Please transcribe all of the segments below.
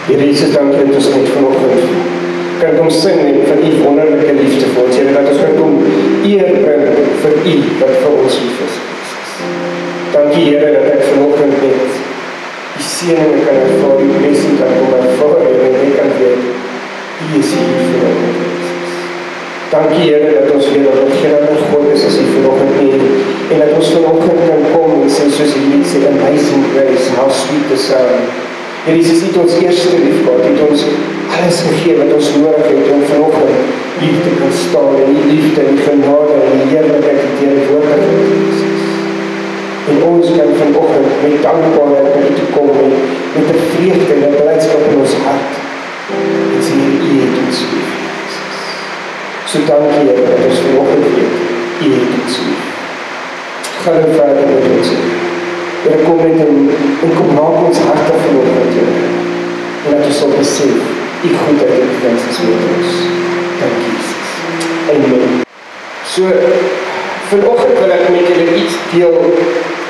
Here Jesus, dankie dat ons net vanoggend kan kom sing en van U wonderlike liefde vir ons, Here, dat ons kan kom eer bring vir U wat vir ons lief is. Dankie, Here, dat ek vanoggend met die seëninge kan ervaar, die blessing kan kom ervaar en ek kan weet, U is hier vir ons. Dankie, Here, dat ons weet dat ons geen ander God is as U vanoggend nie, en dat ons vanoggend kan kom en sê, soos die lied sê, amazing grace, how sweet the sound. Here Jesus, het ons eerste lief gehad, het ons alles gegee wat ons nodig het om vanoggend hier te kan staan en die liefde en die genade en die heerlikheid en die teenwoordigheid van Jesus. En ons kan vanoggend met dankbaarheid na U toe kom en met 'n vreugde en 'n blydskap in ons hart en sê, U het ons lief, Jesus. So dankie, Here, dat ons vanoggend weet, U het ons lief. Gaan nou verder met ons. Here, kom met en kom maak ons harte vanoggend, Here. En dat ons sal besef, U goedheid en guns is met ons. Dankie, Jesus. Amen. So, vanoggend wil ek met julle iets deel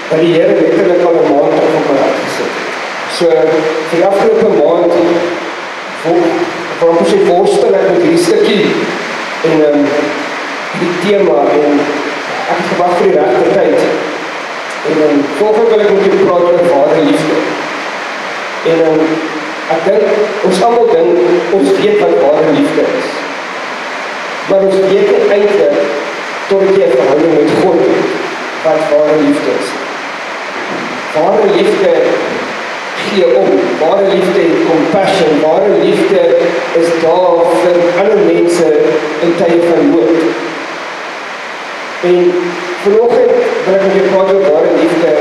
wat die Here letterlik al 'n maand terug op my hart gesit. So, vir die afgelope maand waarom sê worstel ek met hierdie stukkie en die tema en ek het gewag vir die regte tyd. En volgende wil ek met julle praat oor ware liefde. En ek dink, ons almal dink, ons weet wat ware liefde is. Maar ons weet nie eintlik, totdat jy 'n verhouding met God het, wat ware liefde is. Ware liefde gee om, ware liefde het compassion, ware liefde is daar vir ander mense in tye van nood. En vanoggend wil ek met julle praat oor ware liefde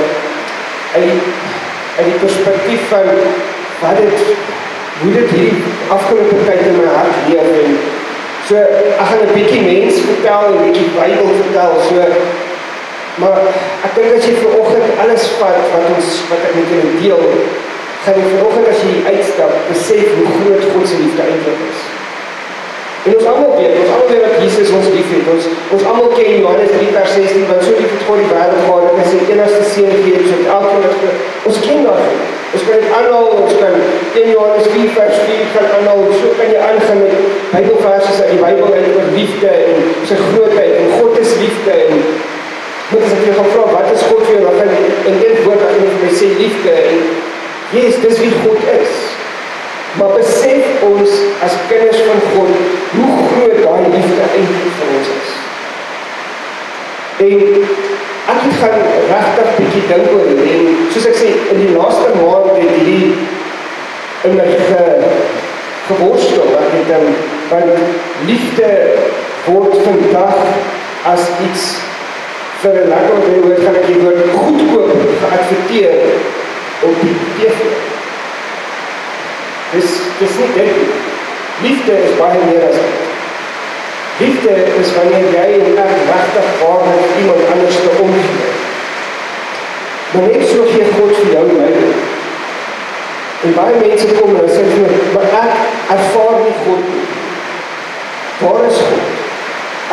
uit die perspektief van hoe dit hierdie afgelope tyd in my hart leef. En so, ek gaan 'n bietjie mens vertel en 'n bietjie Bybel vertel, so, maar ek dink as jy vanoggend alles vat wat ek met julle deel, gaan jy vanoggend as jy uitstap, besef hoe groot God se liefde eintlik is. En ons almal weet dat Jesus ons lief het. Ons almal ken Johannes 3:16, want so lief het God die wêreld gehad dat hy sy enigste seun gegee het, sodat elkeen wat ons ken daarvan. Ons kan dit aanhaal, ons kan 1 Johannes 4:4 kan aanhaal, so kan jy aangaan met Bybelverse uit die Bybel uit oor liefde en sy grootheid en God is liefde. En moet as ek jou gaan vra, wat is God vir jou? Dan gaan in een woord dat jy vir my sê liefde en yes, dis wie God is. Maar besef ons as kinders van God hoe groot daai liefde eintlik vir ons is. En ek het gaan regtig bietjie dink oor dit en soos ek sê, in die laaste maand het hierdie in my geworstel, want liefde word vandag as iets vir 'n lekker woord gaan ek die woord goedkoop geadverteer op die TV. Dis nie dit. Liefde is baie meer as dit. Liefde is wanneer jy en ek regtig waarlik iemand anders te omgee. Maar net so gee God vir jou en my. En baie mense kom en sê vir my, maar ek ervaar nie God nie. Waar is God?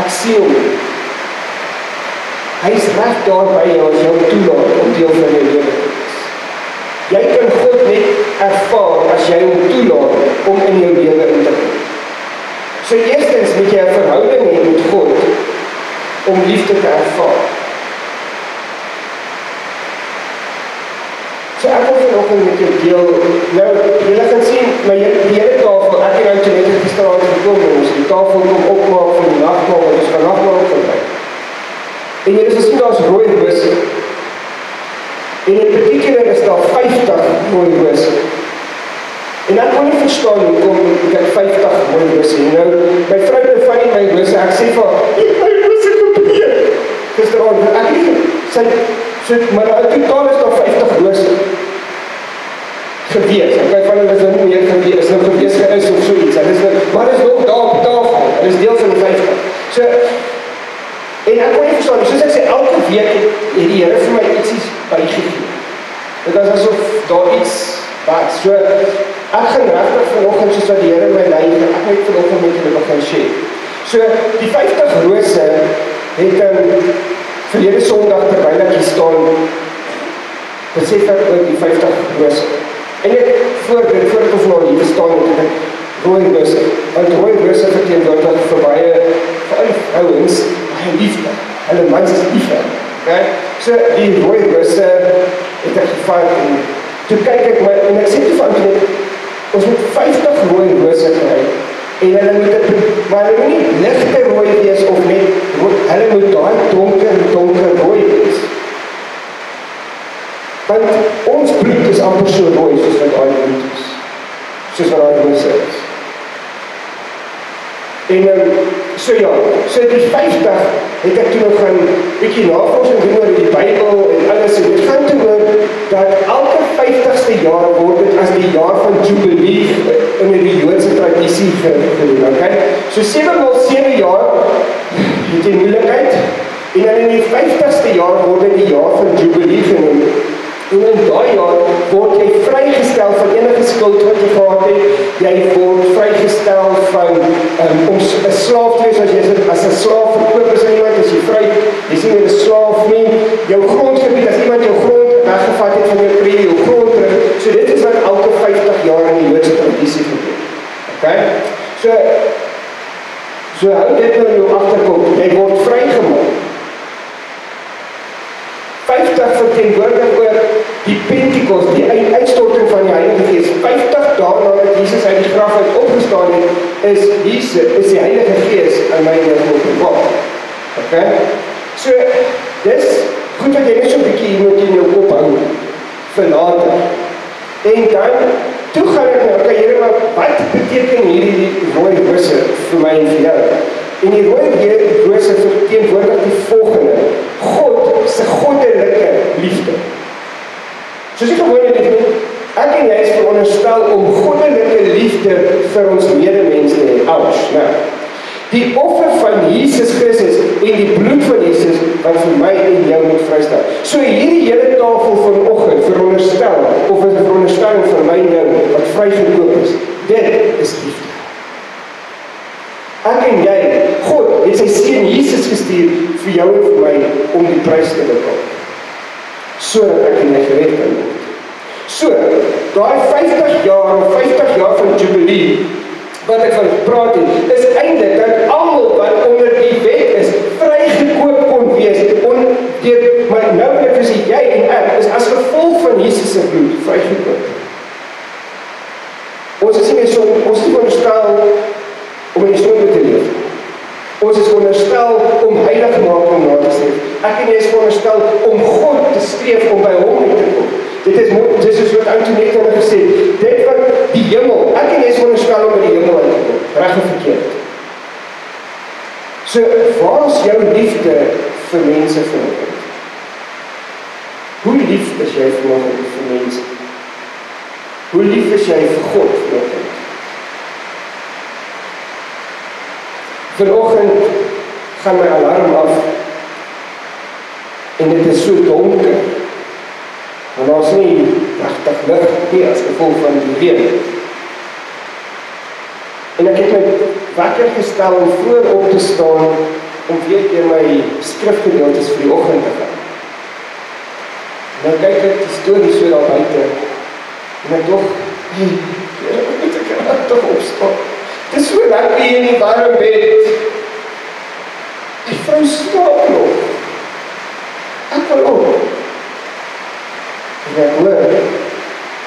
Ek sien hom nie. Hy is reg daar by jou as jy hom toelaat om deel van jou lewe te wees. Jy kan God net ervaar as jy hom toelaat om in jou lewe in te kom. So eerstens moet jy 'n verhouding hê met God om liefde te ervaar. So ek wil vanoggend met jou deel, nou, julle gaan sien, maar die hele tafel, ek het nou net gisteraand gekom, ons die tafel kom opmaak vir die nagmaal, want ons gaan nagmaal gebruik. En julle sal sien, daar is rooi rose. En in particular is daar 50 rooi rose. En ek kon nie verstaan hoekom ek 50 rooi rose. Nou, my vrou het van my rose, ek sê vir haar, my rose gebreek. Gisteraand, ek nie, maar in totaal is daar 50 rose gewees. Ek weet van hulle is nou nie meer gewees, nou gewees geis of so iets. Maar is nog daar op die tafel, dit is deel van die 50. So, en ek kon nie verstaan, soos ek sê, elke week het die Here vir my ietsie bygegee. Dit is asof daar iets wat, so, ek gaan regtig vanoggend soos wat die Here my lei, ek net vanoggend met julle begin share. So, die 50 rose het verlede Sondag terwyl ek hier staan, besef ek oor die 50 rose. En ek voordat ons nou hier staan het, rooibrusse. Want rooibrusse verteenwoordig vir baie vrouens, baie liefde. Hulle mans is liefde. Okay? So die rooibrusse het ek gevat en toe kyk ek maar, en ek sê toe van ons moet 50 rooibrusse kry. En hulle moet maar hulle moet nie ligte rooi wees of net, hulle moet daai donker rooi wees. Want ons bloed is amper so rooi soos wat daai bloed is. Soos wat daai rooi is. En so die 50 het ek toe nog gaan bietjie navorsing doen oor die Bybel en alles, en dit gaan toe oor dat elke 50ste jaar word dit as die jaar van Jubilee in die Joodse tradisie genoem, okay? So 7 mal 7 jaar het die moeilikheid, en dan in die 50ste jaar word dit die jaar van Jubilee genoem. En in daai jaar word jy vrygestel van enige skuld wat jy gehad het. Jy word vrygestel van om 'n slaaf te wees, as 'n slaaf verkoop is aan iemand, as jy vry, jy is nie meer 'n slaaf nie. Jou grondgebied, as iemand jou grond weggevat het van jou grond terug. So dit is wat elke 50 jaar in die Joodse tradisie gebeur. Okay? So hou dit nou in jou agterkop, jy word vrygemaak. 50 verteenwoordig oor die Pentekost, die uitstorting van die Heilige Gees. 50 dae nadat Jesus uit die graf uit opgestaan het, is die Heilige Gees in my lewe openbaar. Okay? So, dis goed dat jy net so 'n bietjie moet in jou kop hou vir later. En dan, toe gaan ek nou, okay, Here, maar wat beteken hierdie rooi rose vir my en vir jou? En die rooi rose verteenwoordig die volgende: God se goddelike liefde. Soos die gewone liefde, ek en jy is veronderstel om goddelike liefde vir ons medemens te hê. Ouch, nou. Die offer van Jesus Christus en die bloed van Jesus wat vir my en jou moet vrystel. So hierdie hele tafel vanoggend veronderstel, of is 'n veronderstelling van my en jou wat vrygekoop is, dit is liefde. Ek en jy, God het sy seun Jesus gestuur vir jou en vir my om die prys te betaal. Sodat ek en jy gered kan word. So, daai 50 jaar van Jubilee wat ek van praat het, is eintlik dat almal wat onder die wet is, vrygekoop kon wees, maar nou net is jy en ek, is as gevolg van Jesus se bloed, vrygekoop. Ons is nie meer so, ons is nie veronderstel om in die sonde te leef. Ons is veronderstel om heilig maak om na te streef. Ek en jy is veronderstel om God te streef, om by hom uit te kom. Dit is soos wat Antoinette hulle gesê, dit wat die hemel, ek en jy is veronderstel om by die hemel uit te kom, reg of verkeerd. So, waar is jou liefde vir mense vanoggend? Hoe lief is jy vanoggend vir mense? Hoe lief is jy vir God vanoggend? Vanoggend gaan my alarm af en dit is so donker. En ons nie regtig lig nie as gevolg van die reën. En ek het my wakker gestel om vroeg op te staan om weer deur my skrifgedeeltes vir die oggend te gaan. En dan kyk ek die storie so daar buite en ek dog, moet ek toch opstaan. Het is so lekker hier in die warm bed. Die vrou slaap nog. Ek wil op. En ek hoor,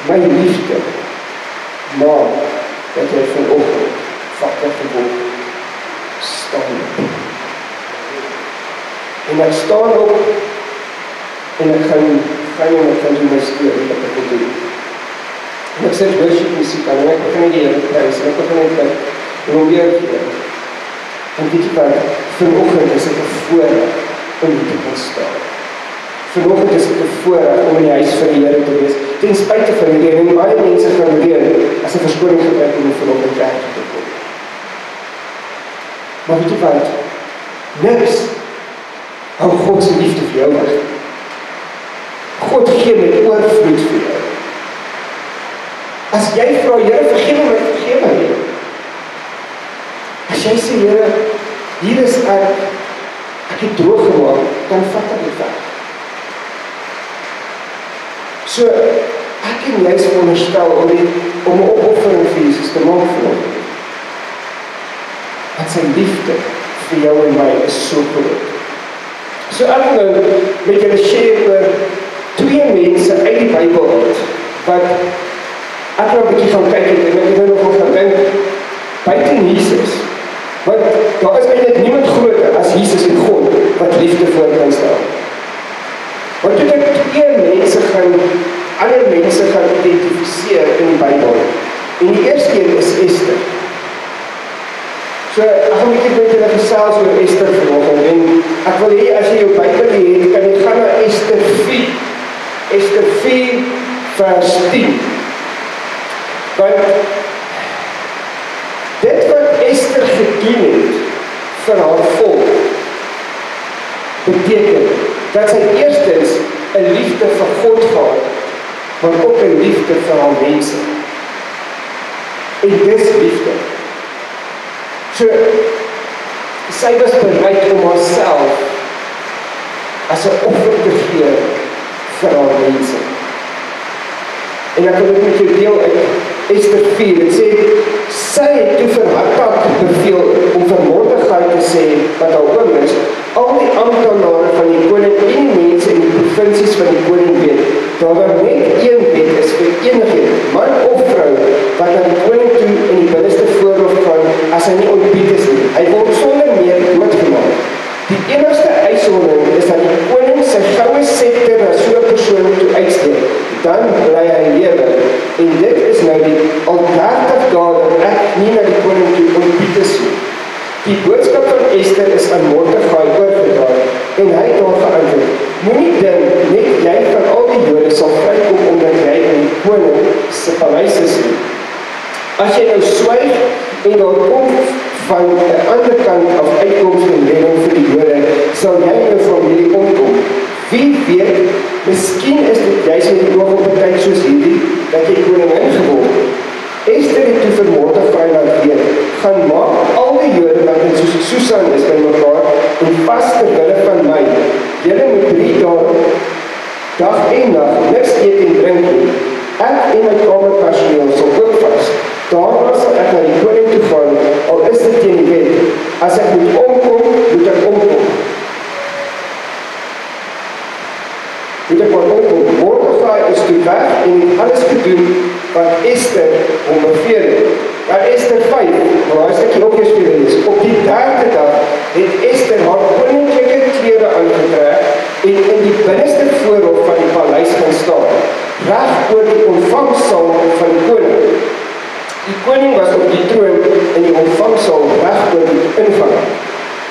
my liefde maak dat jy vanoggend wakker geword staan op. En ek staan op en ek gaan doen my storie wat ek wil doen. En ek sit worship muziek aan en ek begin die Here prys en ek begin net en hom weer gee. En weet jy wat, vanoggend is ek 'n voorreg om hier te kan staan. Vanoggend is ek 'n voorreg om in die huis van die Here te wees, ten spyte van die reën. En baie mense gaan reën as 'n verskoning gebruik om vanoggend kerk te kom. Maar weet jy wat, niks hou God se liefde vir jou weg. God gee met oorvloed vir jou. As jy vra, Here, vergewe my, Here. As jy sê, Here, hier is ek het droog gemaak, dan vat ek dit weg. So, ek en jy is veronderstel om 'n opoffering vir Jesus te maak vir hom. Want sy liefde vir jou en my is so groot. So ek nou met julle share oor 2 mense uit die Bybel uit, wat ek nou 'n bietjie gaan kyk en ek nou nog gaan dink, buiten Jesus, want daar is eintlik niemand groter as Jesus en God, wat liefde voor kan stel. Want toe ek 2 ander mense gaan identifiseer in die Bybel, en die eerste een is Esther. So, ek gaan 'n bietjie met julle gesels oor Esther vanoggend, en ek wil hê, as jy jou Bybel het, kan jy gaan na Esther 4, Esther 4 vers 10. Want dit wat Esther gedoen het vir haar volk, beteken dat sy eerstens 'n liefde vir God gehad, maar ook 'n liefde vir haar mense. En dis liefde. So, sy was bereid om haarself as 'n offer te gee vir haar mense. En ek wil dit met jou deel uit Esther 4, het sê, sy het toe vir Hatak beveel om vir Mordegai te sê, wat haar oom is, al die amptenare van die koning en die mense in die provinsies van die koning weet, dat daar net een wet is vir enige man of vrou, wat na die koning toe in die binneste voorhof gaan, as hy nie ontbied is nie. Hy word sonder meer doodgemaak. Die enigste uitsondering is dat die koning sy goue scepter na so 'n persoon toe uitsteek, dan bly hy lewe. En dit is nou al 30 dae dat ek nie na die koning toe ontbied is nie. Die boodskap van Esther is aan Mordegai oorgedra, en hy het haar geantwoord, moenie dink, net jy van al die Jode sal vrykom omdat jy in die koning se paleis is nie. As jy nou swyg en daar kom van 'n ander kant af uitkoms en redding vir die Jode, sal jy in jou familie omkom. Wie weet, miskien is dit juist met die oog op 'n tyd soos hierdie, dat jy koningin geword het. Esther het toe vir Mordegai laat weet, gaan maak al die Jode wat in Susan is by mekaar, en vas ter wille van my. Julle moet 3 dae, dag en nag, niks eet en drink nie. Ek en my kamerpersoneel sal ook vas. Daarna sal ek na die koning toe gaan, al is dit teen die wet. As ek moet omkom, moet ek omkom. Moet ek maar omkom. Mordegai is toe weg en het alles gedoen wat Esther hom beveel het. Maar Esther 5, waar is ek ook eens weer lees, op die 3de dag het Esther haar koninklike klere aangetrek en in die binneste voorhof van die paleis gaan staan, reg oor die ontvangsaal van die koning. Die koning was op die troon in die ontvangsaal reg oor die ingang.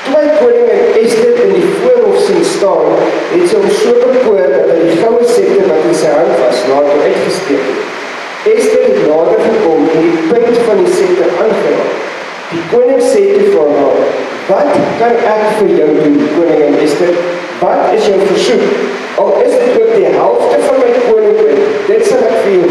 Toe hy koning en Esther in die voorhof sien staan, het sy hom so bekoor dat hy die goue scepter wat in sy hand was, na toe uitgesteek het. Esther het nader gekom en die punt van die scepter aangeraak. Die koning sê toe vir haar, wat kan ek vir jou doen, koningin Esther? Wat is jou versoek? Al is dit ook die helfte van my koninkryk, dit sal ek vir jou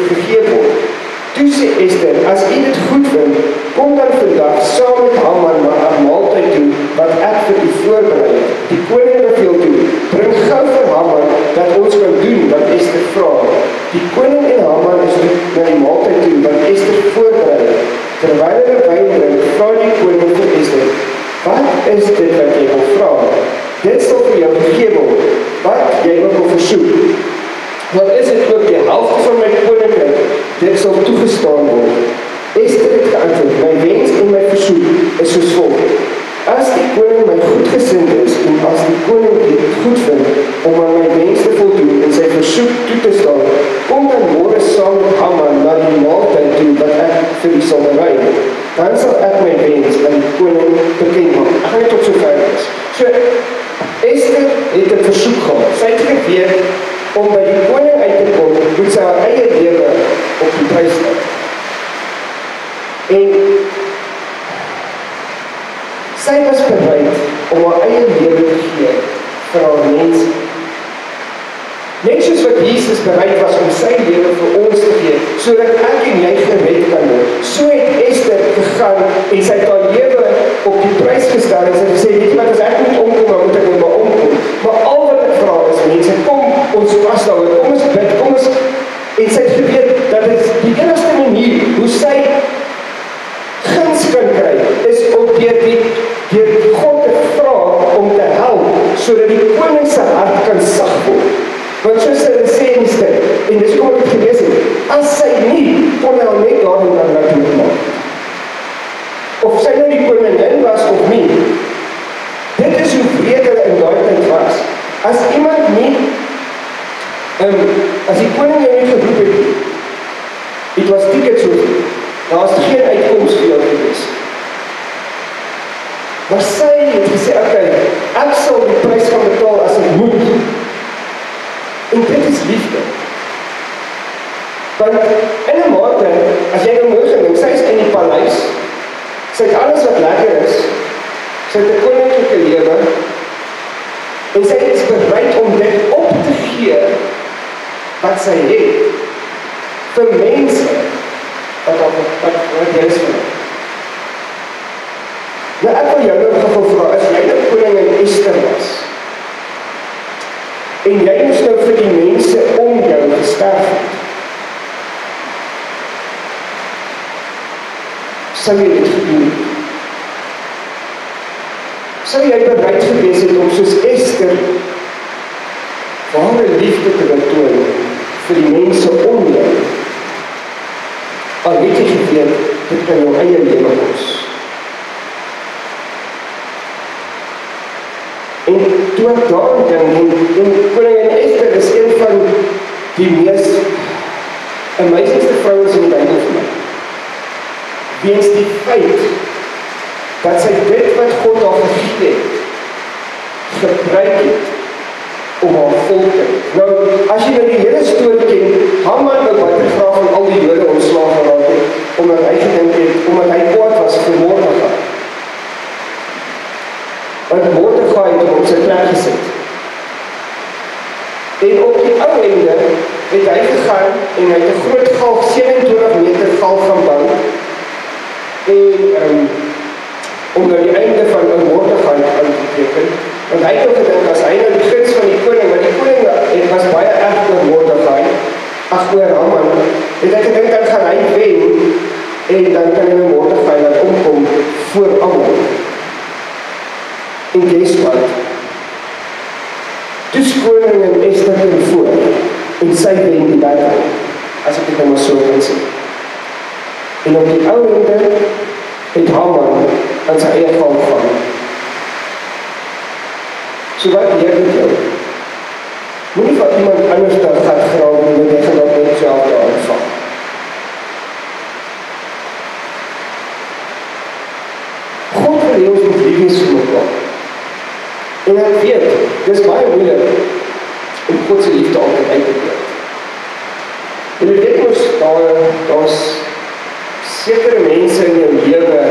gegee word. Toe sê Esther, as u dit goed vind, kom dan vandag saam met Haman na 'n maaltyd toe, wat ek vir u voorberei het. Die koning beveel toe, bring gou vir Haman, dat ons kan doen wat Esther vra. Die koning en Haman is na die maaltyd toe, wat Esther voorberei het. Terwyl hulle wyn drink, vra die koning vir Esther, wat is dit wat jy wil vra? Dit sal vir jou gegee word, wat jy ook wil versoek. Want is dit ook die helfte van my koninkryk, dit sal toegestaan word. Esther het geantwoord, my wens en my versoek is soos volg. As die koning my goedgesind is, en as die koning dit goed vind, om aan my wens te voldoen en sy versoek toe te staan, kom dan môre saam met Haman na die maaltyd toe, wat ek vir u sal berei. Dan sal ek my wens aan die koning bekend maak. Ek gaan net tot so ver is. So, Esther het 'n versoek gehad. Sy het geweet, om by die koning uit te kom, moet sy haar eie lewe op die prys stel. En sy was bereid om haar eie lewe te gee vir haar mense. Net soos wat Jesus bereid was om sy lewe vir ons te gee, sodat ek en jy gered kan word. So het Esther gegaan en sy het haar lewe op die prys gestel en sy het gesê, weet jy wat, as ek moet omkom, dan moet ek net maar omkom. Maar al wat ek vra is, mense, kom ons vas daaroor, kom ons bid, kom ons En sy het geweet dat dit die enigste manier hoe sy guns kan kry, is om deur God te vra om te help, sodat die koning se hart kan sag word. Want soos hulle sê in die stuk, en dis kom ek het gelees het, as sy nie, kon hy al net daarin dan natuurlijk maak. Of sy nou die koningin was of nie, dit is hoe breed hulle in daai tyd was. As iemand nie, as die koning jou nie geroep het, het was tickets hoor, daar is geen uitkomst vir jou gewees. Maar sy het gesê, okay, ek sal die prys gaan betaal as ek moet. En dit is liefde. Want in 'n mate, as jy nou mooi gedink, sy is in die paleis, sy het alles wat lekker is, sy het 'n koninklike lewe, en sy is bereid om dit op te gee, wat sy het, vir mense, wat jy is vir. Nou ek wil jou nog gevra, as jy nou koningin Esther was, en jy moes nou vir die mense om jou gesterf het, sou jy dit gedoen het? Sou jy bereid gewees het om soos Esther ware liefde te betoon vir die mense om jou? Al het jy geweet, dit kan jou eie lewe kos. En toe ek daarin dink, en koningin Esther is een van die mees amazingste vrouens in die Bybel vir my. Weens die feit dat sy dit wat God haar gegee het, gebruik het om haar volk te. Nou, as jy nou die hele storie ken, Haman wil baie graag van al die Jode ontslaag geraak het, omdat hy gedink het, omdat hy kwaad was vir Mordechai. Want Mordechai het hom op sy plek gesit. En op die ou einde het hy gegaan en hy het 'n groot galg, 27 meter galg gaan bou. En om nou die einde van 'n Mordechai aan te teken, want hy het ook gedink, as hy nou die guns van die koning, want die koning het was baie erg oor Mordechai, oor Haman, het hy gedink, dan gaan hy wen, en dan kan hy nou Mordechai laat omkom voor almal. En guess what? Dus koningin Esther ten voor, en sy wen die battle, as ek dit nou maar so kan sê. En op die ou einde het Haman aan sy eie val gevang. So wat leer dit jou? Moenie van iemand anders dan gaat grawe en jy gaan dat net self daar aanvang. God wil hê ons moet lief wees vir mekaar. En ek weet, dis baie moeilik om God se liefde altyd uit te beeld. En jy weet ons, daar's sekere mense in jou lewe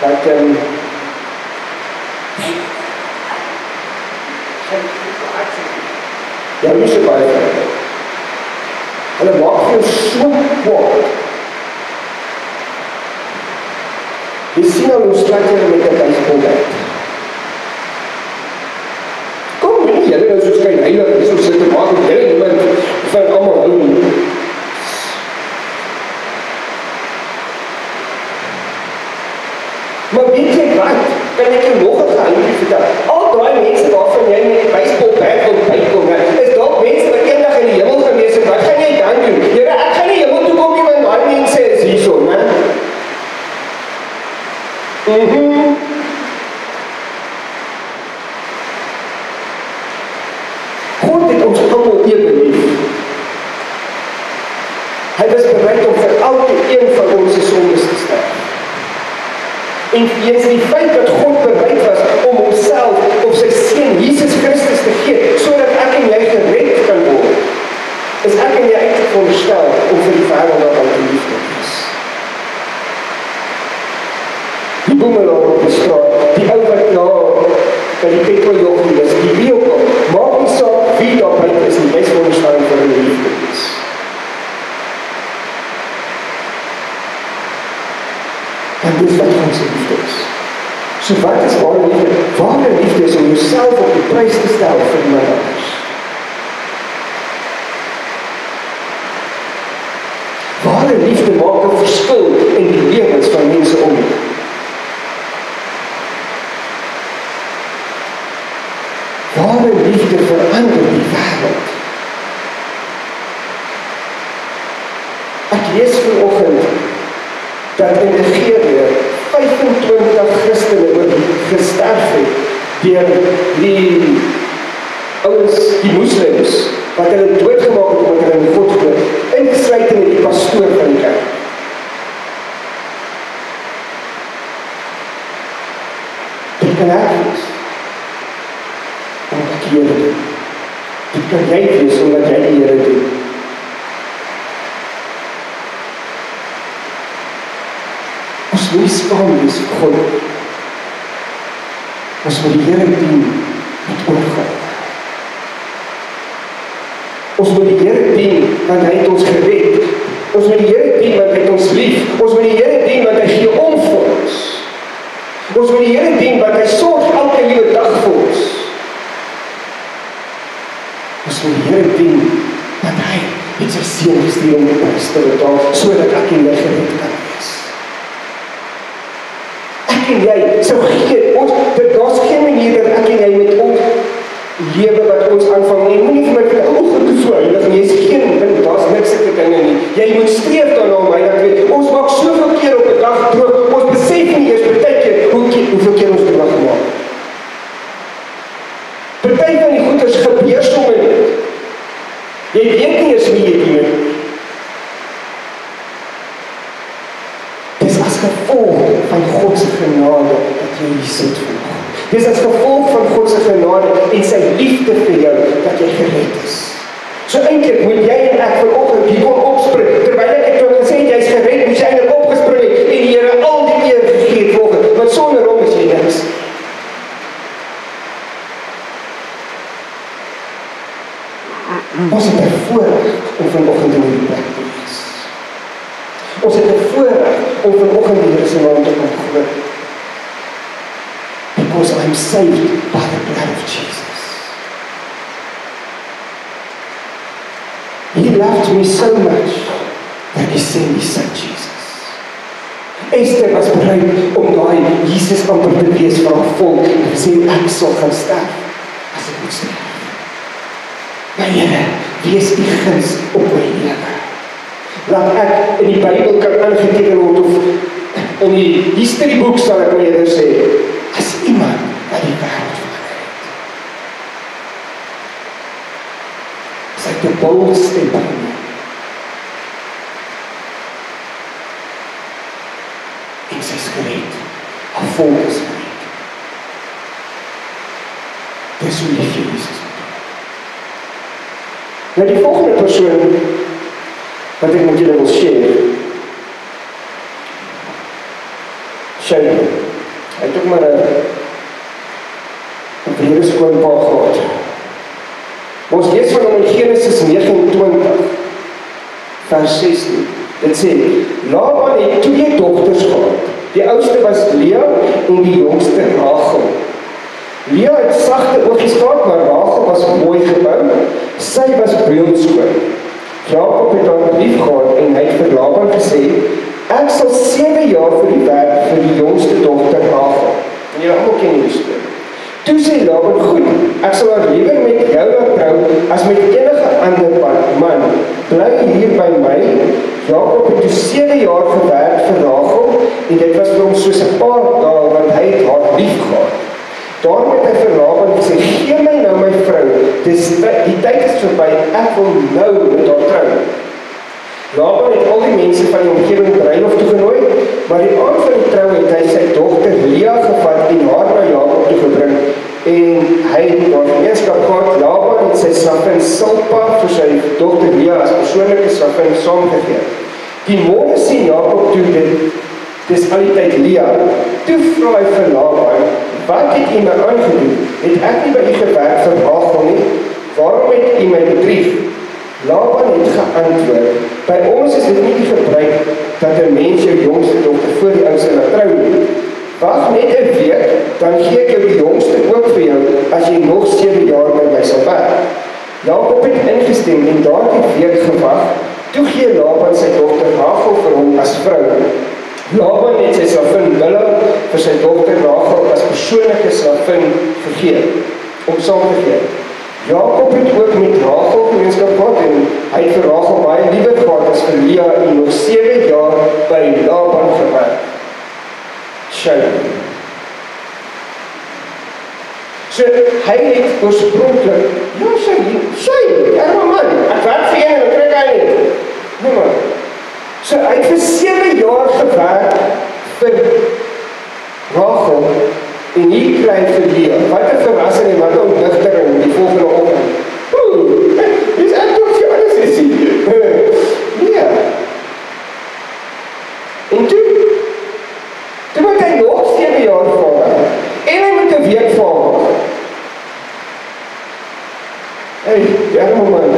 dat jy nie so baie vir hulle maak vir jou so kwaad. Jy sien al hoe slat jy met 'n baseballbat. Kom nie, julle nou soos skyn heilig is, ons sit te maak en julle niemand van almal hou nie. Maar weet jy wat, kan ek jou nog 'n geheim vertel? Al daai mense waarvan jy met die baseballbat wil bykom, is dalk mense wat eendag in die hemel gewees het. Wat gaan jy dan doen? Here, ek gaan nie hemel toe kom nie, want daai mense is hierso, né? God het ons almal ewe lief. Hy was bereid om vir elke een van ons se sondes te sterf. En weens die feit dat God bereid was om homself of sy seun Jesus Christus te gee, sodat ek en jy gered kan word, is ek en jy uitgeveronderstel om vir die wêreld daaraan te lief te wees. Die boemelaar op die straat, die ou wat by die petroljoggie is, die wie ook al, maak nie saak wie daar buite is, die uitveronderstel vir hulle lief te wees. En dis wat ons liefde is. So wat is ware liefde? Ware liefde is om jouself op die prys te stel vir iemand anders. Ware liefde maak 'n verskil in die lewens van mense om jou. Ware liefde verander die wêreld. Ek lees vanoggend dat in Nigeria 25 Christene gesterf het deur die ouens, die moslems, wat hulle doodgemaak het omdat hulle in God glo, insluitend in die pastoor van die kerk. Dit kan ek wees, omdat ek die Here doen. Dit kan jy wees, omdat jy die Here doen. Ons moet nie skaam wees vir God. Ons moet die Here dien met oorgawe. Ons moet die Here dien, want hy het ons gered. Ons moet die Here dien, want hy het ons lief. Ons moet die Here dien, want hy gee om vir ons. Ons moet die Here dien, want hy sorg elke liewe dag vir ons. Ons moet die Here dien, want hy het sy seun gestuur om die prys te betaal, sodat ek en jy gered kan wees. Ek en jy sou gee, daar's geen manier dat ek en jy met ons lewe wat ons aanvang, jy moet nie vir my vertel, goed is so heilig, en jy is geen, daar's niks sulke dinge nie. Jy moet streef daarna om heilig te wees. Ons maak soveel keer op 'n dag droog, ons besef nie eers partykeer hoeveel keer ons droog gemaak. Party van die goeders gebeur sommer net. Jy weet nie eens wie jy dien nie. Dis as gevolg van God se genade dat jy hier sit vandag. Dis as gevolg van God se genade en sy liefde vir jou dat jy gered is. So eintlik moet jy en ek vanoggend hier kom opspring, terwyl ek het gesê jy's gered, moet jy net opgespring het en die Here al die eer gegee volgens, want sonder hom is jy niks. Ons het 'n voorreg om vanoggend in hierdie plek te wees. Ons het 'n voorreg om vanoggend die Here se naam te kan glo. Because I'm saved by the blood of Jesus. He loved me so much that he sent his son Jesus. Esther was bereid om daai Jesus amper te wees vir haar volk en gesê ek sal gaan sterf as ek moet sterf. Maar Here, wees die guns op my lewe. Laat ek in die Bybel kan aangeteken word of in die historyboek sal ek my eerder sê, as iemand wat die wêreld verander het. Sy het 'n bold step geneem. En sy is gered. Haar volk is gered. Dis hoe lief jy Jesus. Nou die volgende persoon wat ek met julle wil share, Shane, hy het ook maar 'n vrede skoonpa gehad. Ons lees van hom in Genesis 29, vers 16. Dit sê, Laban het 2 dogters gehad. Die oudste was Lea en die jongste Rachel. Lea het sagte oogies gehad, maar Rachel was mooi gebou. Sy was beeldskoon. Jakob het haar lief gehad en hy het vir Laban gesê, ek sal 7 jaar vir die werk vir die jongste dogter Rachel. En jy almal ken die storie. Toe sê Laban, goed, ek sal haar liewer met jou laat trou as met enige ander man. Bly hier by my. Jakob het toe 7 jaar gewerk vir Rachel en dit was vir hom soos 'n paar dae want hy het haar lief gehad. Daarom het hy vir Laban gesê, gee my nou my vrou, die tyd is verby, ek wil nou met haar trou. Laban het al die mense van die omgewing bruiloft toegenooi, maar die aand van die trou het hy sy dogter Lea gevat en haar na Jakob toe gebring en hy het daar gemeenskap gehad. Laban het sy slavin Silpa vir sy dogter Lea as persoonlike slavin saamgegee. Die môre sien Jakob toe dis al die tyd Lea. Toe vra hy vir Laban, wat het u my aangedoen? Het ek nie by u gewerk vir Rachel nie? Waarom het u my bedrieg? Laban het geantwoord, by ons is dit nie die gebruik dat 'n mens jou jongste dogter voor die oudste laat trou nie. Wag net 'n week, dan gee ek jou die jongste ook vir jou, as jy nog 7 jaar by my sal werk. Jakob het ingestem en daardie week gewag, Toe gee Laban sy dogter Rachel vir hom as vrou. Laban het sy slavin Bilha vir sy dogter Rachel as persoonlike slavin gegee, om saam te gee. Jakob het ook met Rachel gemeenskap gehad en hy het vir Rachel baie liewer gehad as vir Lea en nog 7 jaar by Laban gewerk. Shame. So, hy het oorspronklik, ja, shame, arme man, ek werk vir een en ek kry hy nie. Nee man. So, hy het vir 7 jaar gewerk vir Rachel en hier kry hy vir Lea. Wat 'n verrassing en wat 'n ontnigtering die volgende oggend. Dis eintlik vir alles is hier. Ja. En toe moet hy nog 7 jaar vader. En hy moet 'n week vader. Hey, ja man.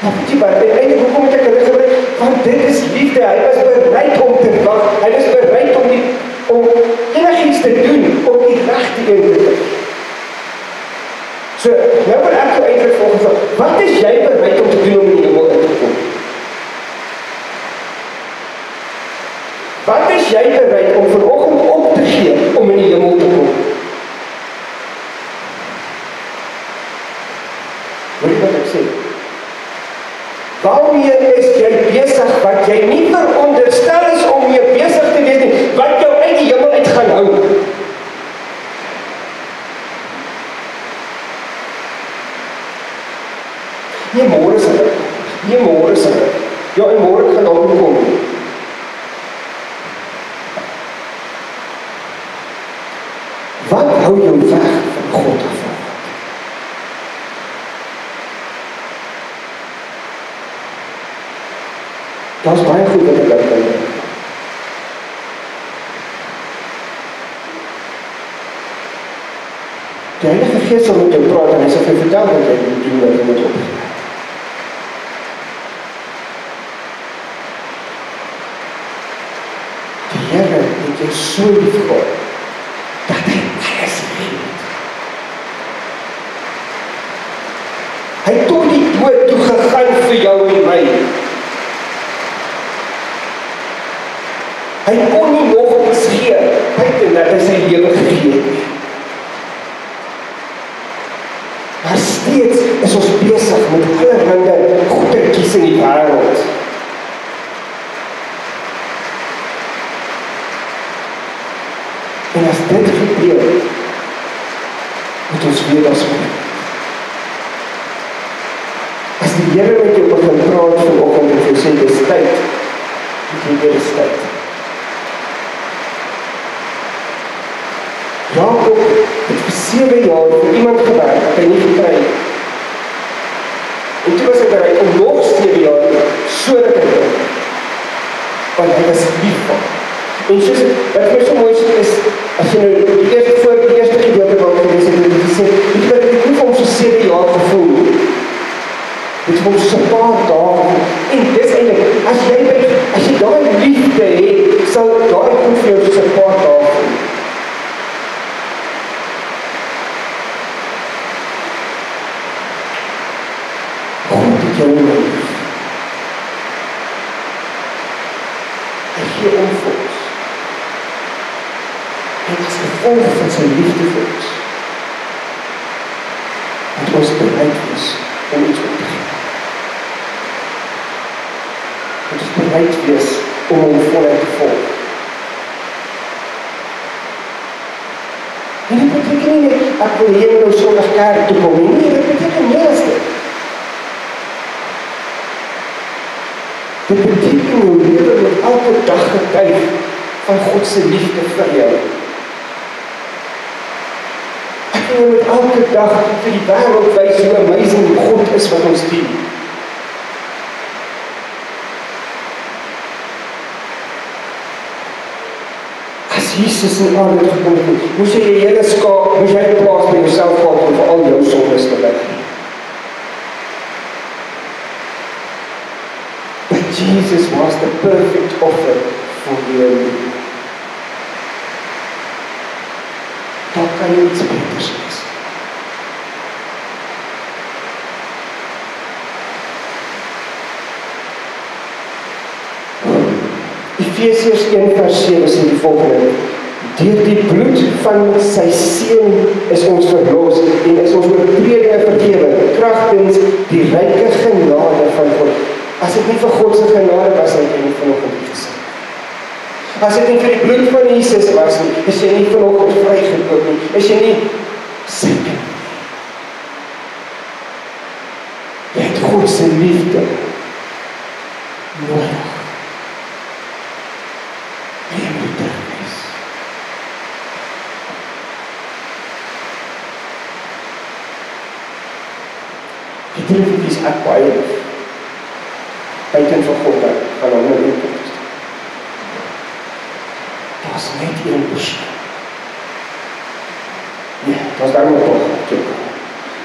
Maar weet jy wat, eintlik hoekom het ek hulle gebruik? Want dit is liefde, hy was bereid om te wag, hy was bereid om enigiets te doen, om die regte een te doen. So, nou wil ek so eintlik volgens, wat is jy bereid om te doen om in die hemel in te kom? Wat is jy bereid om vanoggend op te gee om in die hemel te kom? Hoor jy wat ek sê? Waarmee is jy besig wat jy nie veronderstel is om mee besig te wees nie, wat jou uit die hemel uit gaan hou? Nie môre sal ek. Ja, en môre gaan dalk kom. Wat hou jou weg van God af? Dat is baie goed wat ek uit kan doen. Die Heilige Gees sal met jou praat en hy sal vir jou vertel wat jy moet doen, wat jy moet opgee. Die Here het jou so lief gehad, dat hy alles gegee het. Hy het tot die dood toe gegaan vir jou en my. Hy kon nie nog iets gee, buiten dat hy sy lewe gegee het. Maar steeds is ons besig met allerhande goedertjies in die wêreld. En as dit gebeur, moet ons weet as wat. As die Here met jou begin praat vanoggend en jy sê, dis tyd, moet jy weet dis tyd. Jakob het vir 7 jaar vir iemand gewerk, wat hy nie gekry het. En toe was hy bereid om nog 7 jaar so te doen, want hy was lief van. En soos, wat my so mooi is, as jy nou die eerste gedeelte wat gelees het, het hy sê, ek het nie vir hom so 7 jaar gevoel, het vir hom so 'n paar dae, en dis eintlik, as jy daai liefde het, sal daai goed vir jou so 'n paar dae voel. Jou lief. Hy gee om vir ons. En as gevolg van sy liefde vir ons, moet ons bereid wees om iets op te gee. Moet ons bereid wees om hom voluit te volg. En dit beteken nie, ek wil hier nou Sondag kerk toe kom, nie, dit beteken nie as dit. Dit beteken jou lewe met elke dag getuig van God se liefde vir jou. Ek wil met elke dag vir die wêreld wys hoe amazing God is wat ons dien. As Jesus in aarde gekom het, moes jy die hele skaap, moes jy die plaas by jouself gehad om vir al jou sondes te bid. Jesus was the perfect offer for you and me. Daar kan nie iets beters wees. Efesiërs 1:7 sê die volgende: deur die bloed van sy seun is ons verlos en is ons oortredinge vergewe, kragtens die ryke genade van God. As dit nie vir God se genade was, het jy nie vanoggend hier gesit. As dit nie vir die bloed van Jesus was nie, is jy nie vanoggend vrygekoop nie, is jy nie seker. Jy het God se liefde nodig. En jy moet terugwees. Die terugwees ek baie lief. Buiten van God gaan hom nie inkom. Daar is net een persoon. Ja, daar is daar nog toch.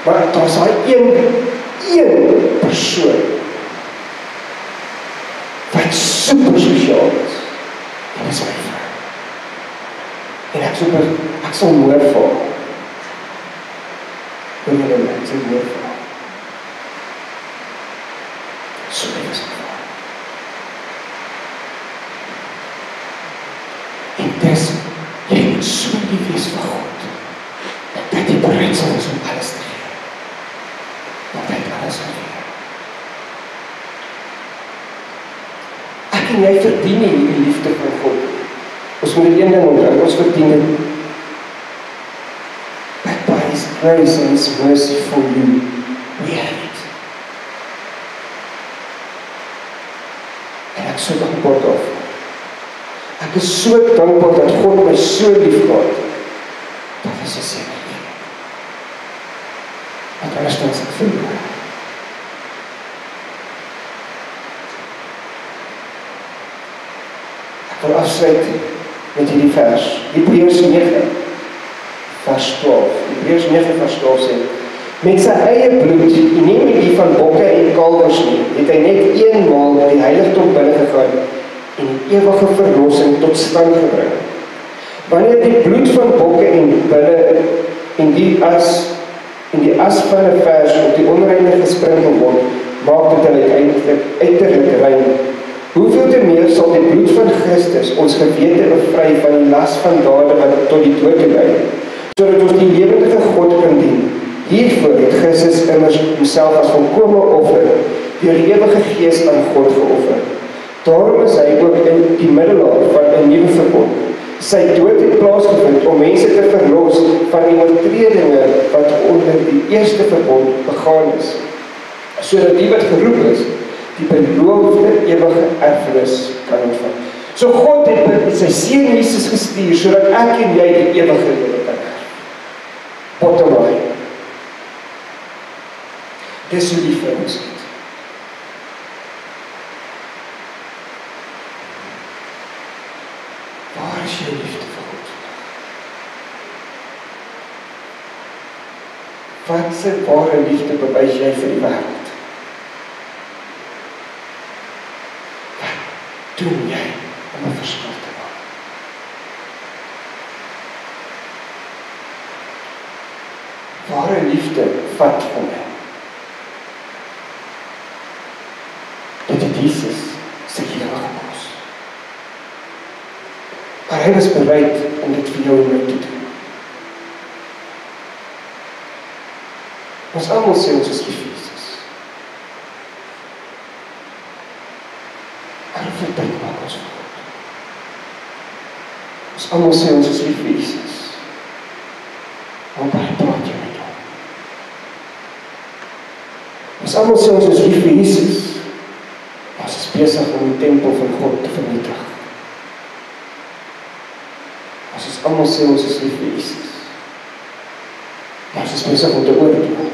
Maar daar is daar een persoon wat super sosiaal is. En dit is my vrou. En ek sal mooi val. Hoe jy nou, ek sal mooi val. So lief is my vrou. En dis, jy moet so lief wees vir God, dat die bereidsel is om alles te gee. Want hy het alles gegee. Ek en jy verdien nie die liefde van God. Ons moet die een ding onthou, ons verdien dit. But by His grace and His mercy for you, we have it. En ek so dankbaar daarvoor. Ek is so dankbaar dat God my so lief gehad. Dat is 'n seën. Want anders dan ek verloor. Ek wil afsluit met hierdie vers. Hebreërs 9 vers 12. Hebreërs 9 vers 12 sê: met sy eie bloed, en nie met die van bokke en kalwers nie, het hy net eenmaal die heiligdom binne gegaan en die ewige verlossing tot stand gebring. Wanneer die bloed van bokke en bulle en die as van 'n vers op die onreine gesprinkel word, maak dit hulle uiterlik rein. Hoeveel te meer sal die bloed van Christus ons gewete bevry van die las van dade wat tot die dood lei, sodat ons die lewendige God kan dien. Hiervoor het Christus immers homself as volkome offer deur die ewige Gees aan God geoffer. Daarom is hy ook in die middelaar van 'n nuwe verbond. Sy dood het plaasgevind om mense te verlos van die oortredinge wat onder die eerste verbond begaan is, sodat die wat geroep is, die beloofde ewige erfenis kan ontvang. So God het sy seun Jesus gestuur, sodat ek en jy die ewige lewe kan hê. Bottom line. Dis hoe lief vir ons het. Waar is jou liefde vir God? Wat se ware liefde bewys jy vir die wêreld? Wat doen jy om 'n verskil te maak? Ware liefde vat van my. Dit het Jesus sy lewe gekos. Maar hy was bereid om dit vir jou en my te doen. Ons almal sê ons is lief vir Jesus. Maar hoeveel tyd maak ons vir God? Ons almal sê ons is lief vir Jesus. Want hy praat jy met hom. Ons almal sê ons is lief vir Jesus. Ons is besig om die tempel van God te vernietig. Ons is almal sê ons is lief vir Jesus. Maar ons is besig om te oordeel.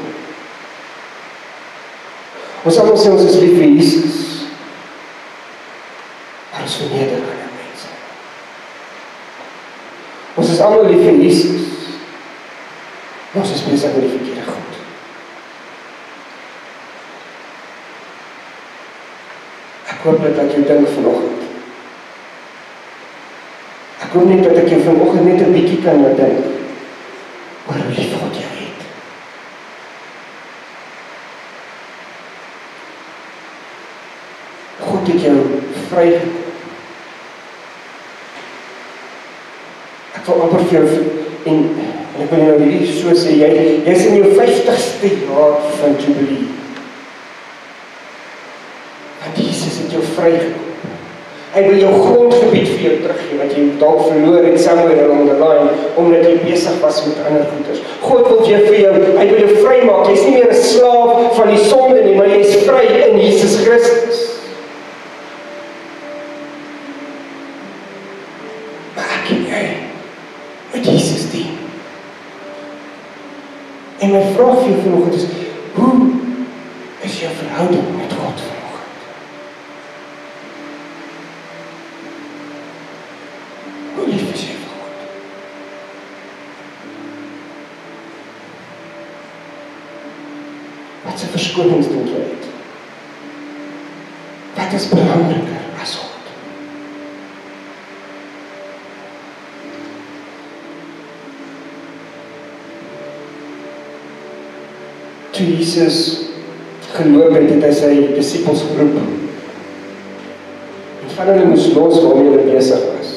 Ons almal sê ons is lief vir Jesus. Maar ons verneder ander mense. Ons is almal lief vir Jesus. Maar ons is besig met die verkeerde God. Ek hoop dat ek jou dink vanoggend. Ek hoop net dat ek jou vanoggend net 'n bietjie kan laat dink oor hoe lief God jou het. God het jou vrygekoop Ek wil amper vir jou, en ek wil nou hierdie so sê, jy is in jou 50ste jaar van jubilee. Want Jesus het jou vrygekoop. Hy wil jou grondgebied vir jou teruggee, wat jy dalk verloor het somewhere along the line, omdat jy besig was met ander goeders. God wil vir jou, hy wil jou vry maak. Jy is nie meer 'n slaaf van die sonde nie, maar jy is vry in Jesus Christus. Maar ek en jy moet Jesus dien. En my vraag vir jou vanoggend is, hoe is jou verhouding met God vanoggend? Hoe lief is jy vir God? Wat se verskonings dink jy het? Wat is belangriker as God? Toe Jesus geloop het, het hy sy disippels geroep. En van hulle moes los waarmee hulle besig was.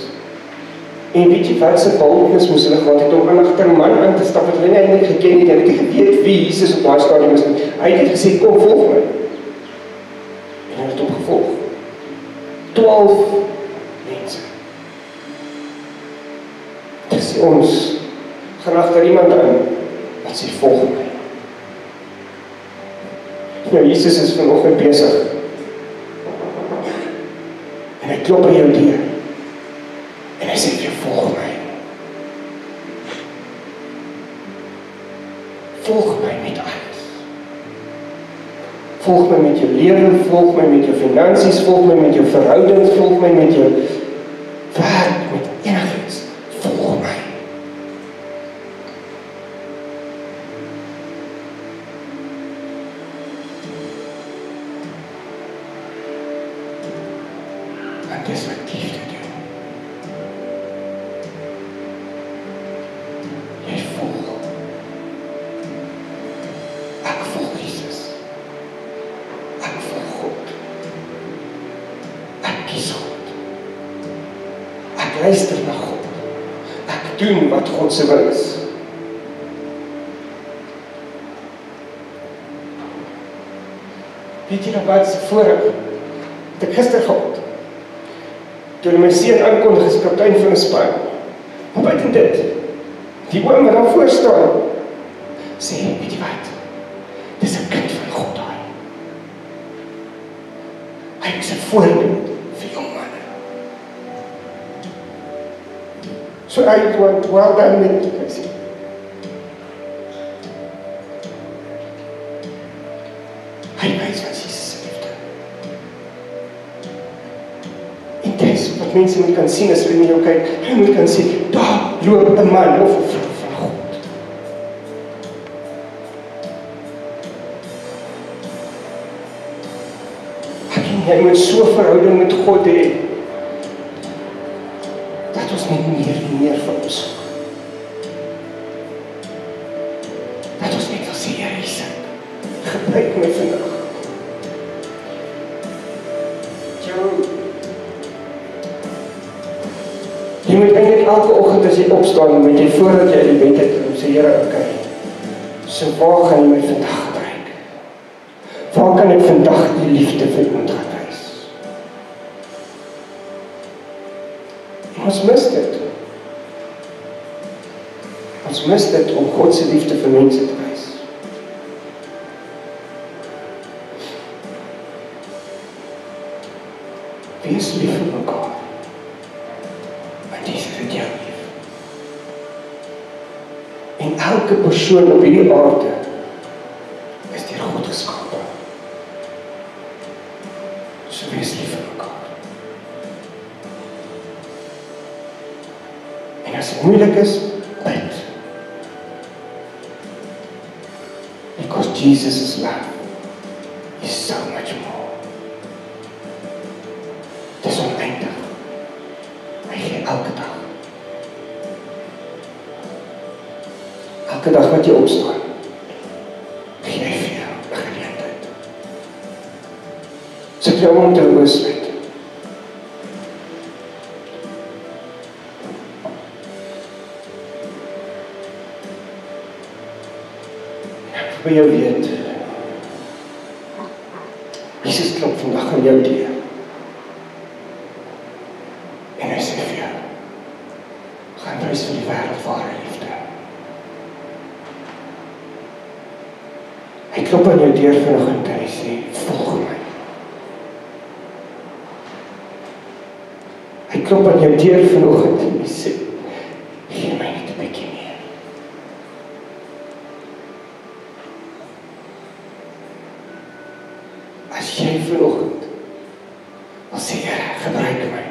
En weet jy wat se boldness moes hulle gehad het om aan agter 'n man aan te stap wat hulle nie eintlik geken het, hulle het nie geweet wie Jesus op daai stadium is nie. Hy het gesê, kom volg my. En hulle het hom gevolg. 12 mense. Dit sê ons, gaan agter iemand aan, wat sê volg my. Nou, Jesus is vanoggend besig. En hy klop by jou deur. En hy sê vir jou, volg my. Volg my met alles. Volg my met jou lewe, volg my met jou finansies, volg my met jou verhoudings, volg my met jou werk, met enigiets. Volg my. Want dis wat liefde doen. Jy volg. Ek volg Jesus. Ek volg God. Ek kies God. Ek luister na God. Ek doen wat God se wil is. Weet jy nog wat se voorreg? Het ek gister gehad. Toe my seun aankondig as kaptein van 'n span. Maar buiten dit, die oom wat daar voor staan, sê, weet jy wat? Dis 'n kind van God daai. Hy is 'n voorbeeld vir jong manne. So I want well done met die sê. Hy wys wat Jesus se liefde. En dis wat mense moet kan sien as hulle na jou kyk. Hulle moet kan sê, daar loop 'n man of 'n vrou van God. Jy moet so verhouding met God hê, dat ons net meer en meer van ons soek. Dat ons net wil sê, Here, Isaac, gebruik my vandag. Jy moet eintlik elke oggend as jy opstaan, moet jy voordat jy uit die bed uit, sê, Here, okay, so waar gaan jy my vandag gebruik? Waar kan ek vandag die liefde vir iemand gaan wys? Ons mis dit. Ons mis dit om God se liefde vir mense te wys. Wees lief vir mekaar. Want Jesus het jou lief. En elke persoon op hierdie aarde is deur God geskape. So wees lief vir mekaar. En as dit moeilik is, bid. Because Jesus' love is so much more. Dit is oneindig. Hy gee elke dag. Elke dag wat jy opstaan, gee hy vir jou 'n geleentheid. So ek wil om te besluit. wil jou weet, Jesus klop vandag aan jou deur. En hy sê vir jou, gaan wys vir die wêreld ware liefde. Hy klop aan jou deur vanoggend en hy sê, volg my. Hy klop aan jou deur vanoggend en hy sê, gee my net 'n bietjie meer. As jy vanoggend wil sê, Here, gebruik my.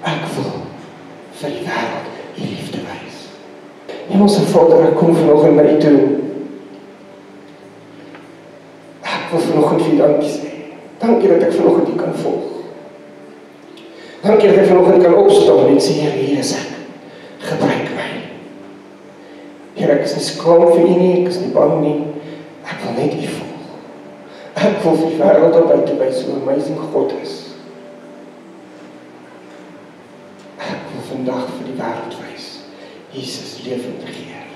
Ek wil vir die wêreld die liefde wys. Hemelse Vader, ek kom vanoggend na U toe. Ek wil vanoggend vir U dankie sê. Dankie dat ek vanoggend U kan volg. Dankie dat ek vanoggend kan opstaan en sê, Here, hier is ek. Gebruik my. Here, ek is nie skaam vir U nie, ek is nie bang nie. Ek wil net U volg. Ek wil vir die wêreld daar buite wys hoe amazing God is. Ek wil vandag vir die wêreld wys, Jesus lewend regeer.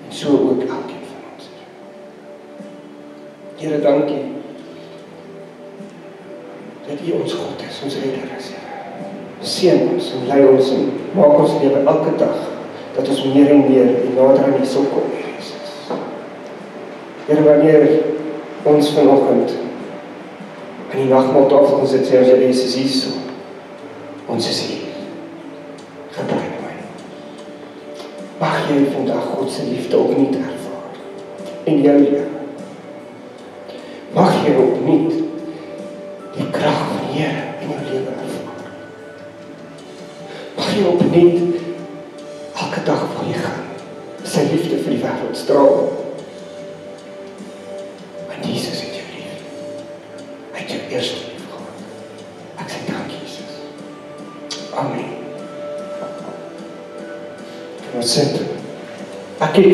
En so ook elkeen van ons. Here, dankie dat U ons God is, ons redder is, Here. Seën ons en lei ons en maak ons lewe elke dag, dat ons meer en meer en nader aan U sal kom, Here Jesus. Here, wanneer ons vanoggend aan die nagmaaltafel gaan sit, sê ons, Here Jesus, hier so. Ons is hier. Gebruik my. Mag jy vandag God se liefde opnuut ervaar in jou lewe. Mag jy opnuut die krag van die Here in jou lewe ervaar. Mag jy opnuut elke dag waar jy gaan, sy liefde vir die wêreld straal. Want Jesus het jou lief. Hy het jou eerst lief gehad. Ek sê dankie, Jesus. Amen. Ons sit. Ek het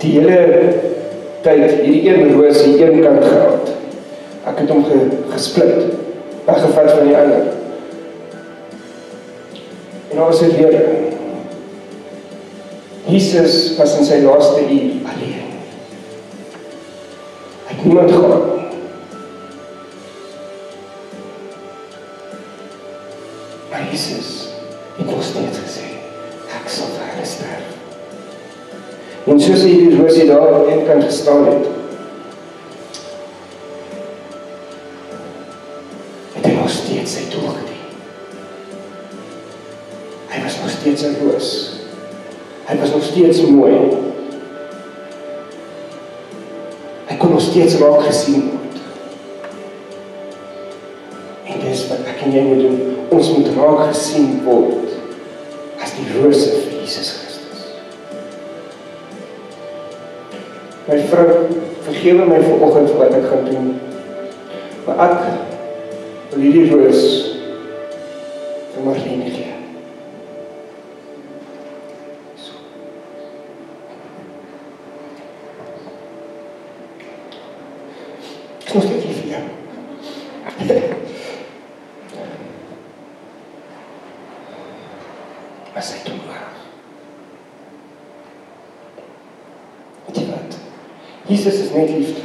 die hele tyd hierdie een roos hier een kant gehad. Ek het hom gesplit, weggevat van die ander. En daar was 'n rede. Jesus was in sy laaste uur alleen. Hy het niemand gehad nie. Maar Jesus het nog steeds gesê, ek sal vir hulle sterf. En soos hy die roosie daar aan een kant gestaan het, het hy nog steeds sy doel gedien. Hy was nog steeds 'n roos. Hy was nog steeds mooi. Hy kon nog steeds raak gesien word. En dis wat ek en jy moet doen. Ons moet raak gesien word as die rose vir Jesus Christus. My vrou, vergewe my vanoggend vir wat ek gaan doen. Maar ek wil hierdie roos vir Marlene gee. Nog steeds lief vir jou. Maar sy doen waar. Weet jy wat? Jesus is net liefde.